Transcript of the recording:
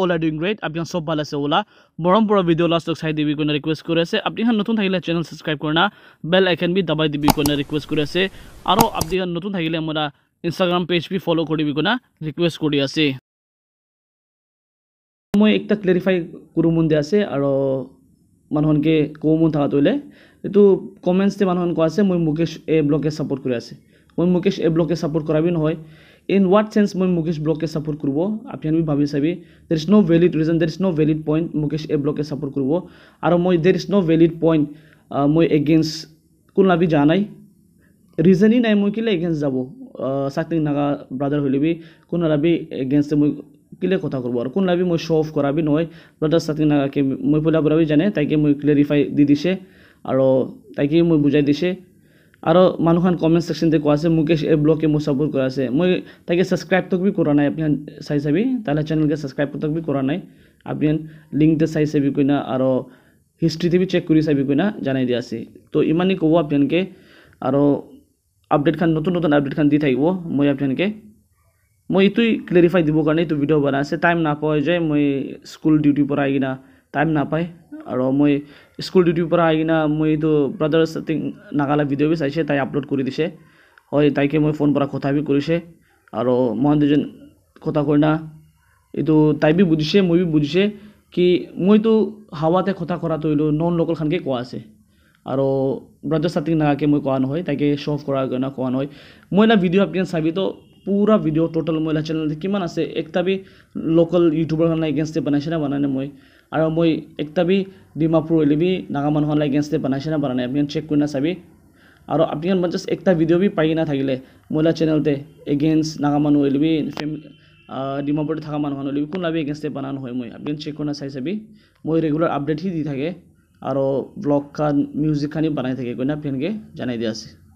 all are doing great apni sob bhal ase ola morom pura video last tak sai dibi kona request kore ase apni han notun thakile channel subscribe korna bell icon bi dabai dibi kona request kore ase aro apni han notun thakile mora Instagram page bi follow koribi kona request kori ase মই একটা clarify করু মন দে আছে আৰু মানুহনকে কো মন থাকা তইলে এটো comments তে মানুহন কো আছে মই মুকেশ এ ব্লগে সাপোর্ট কৰি আছে মই মুকেশ এ ব্লগে সাপোৰ্ট কৰাবি নহয় in what sense মই মুকেশ ব্লগে সাপোর্ট করব আপনি বি ভাবি চাবি there is no valid reason there is no valid point Mukesh এ ব্লগে সাপোর্ট করব আৰু মই there is no valid point মই against কোন লাবি জানাই রিজনই নাই মই কিলে against যাব সাকটিং নাগা ব্রাদার হইলিবি কোন লাবি against মই কিলে কথা করব আর কোন লাবি মই শো অফ কৰাবি নহয় ব্ৰাদাৰ সাকটিং নাগা কে মই পলা বৰাবি জানে তাইকে মই ক্লিয়াৰিফাই দি দিছে আৰু তাইকে মই বুজাই দিছে আৰু মানুখান কমেন্ট সেকশন তে কো আছে মুকেশ এ ব্লগে মই সাপোর্ট কৰা আছে মই তাইকে সাবস্ক্ৰাইব তক বি কৰা নাই আপনি চাই চাবি তাহলে চ্যানেল কে সাবস্ক্ৰাইব তক বি কৰা নাই আপনি লিংক তে চাই চাবি কইনা আৰু হিস্ট্ৰি তে বি চেক কৰি চাবি কইনা জানাই দি আছে তো ইমানি কব আপনকে আৰু আপডেট খান নতুন নতুন আপডেট খান দি থাকিব মই আপনকে মই ইতুই ক্লিয়ারিফাই দিব কাৰণে তো ভিডিও বনা আছে টাইম না পায় যায় মই স্কুল ডিউটি পৰা আইনা টাইম না পায় আৰু মই স্কুল ডিউটি পৰা আইনা মই তো ব্ৰাদাৰ সাথে নাগালা ভিডিও বি চাইছে তাই আপলোড কৰি দিছে হয় তাইকে মই ফোন পৰা কথা বি কৰিছে আৰু মই দুজন কথা কইনা এটো তাই বি বুজিছে মই বি বুজিছে কি মই তো হাৱাতে কথা কৰা তইলো নন লোকাল খানকে কোৱা আছে আৰু ব্ৰাদাৰ সাথে নাগাকে মই কোৱা নহয় তাইকে শো অফ কৰা গনা কোৱা নহয় মই না ভিডিও আপনি চাবি তো पूरा वीडियो टोटल मोला चैनल किमान আছে একটা বি লোকাল ইউটিউবার হন এগেইনস্ট বানাইছে না বানানে মই আৰু মই একটা বি ডিমাপুৰ হলিবি নাগা মানুহ হন এগেইনস্ট বানাইছে না বানানে আপনি চেক কৰিনা চাবি আৰু আপনি জাস্ট একটা ভিডিও বি পাই না থাকিলে মোলা চ্যানেল তে এগেইনস্ট নাগা মানুহ হলিবি ডিমাপুৰ থাকা মানুহ হলিবি কোন লাবি এগেইনস্ট বানান হয় মই আপনি চেক কৰিনা চাই চাবি মই ৰেগুলাৰ আপডেট হি দি থাকে আৰু ব্লগ খান মিউজিক খানি বানাই থাকে কইনা আপনি জানাই দি আছে